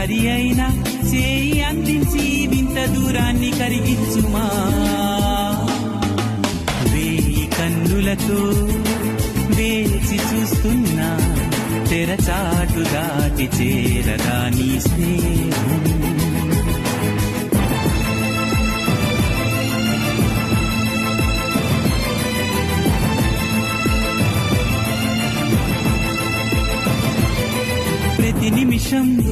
దారి అయినా చేయి అందించి వింత దూరాన్ని కరిగించుమా. వేయి కన్నులతో వేచి చూస్తున్నా తెరచాటు దాటి చేరదా నీ స్నేహం. ప్రతి నిమిషం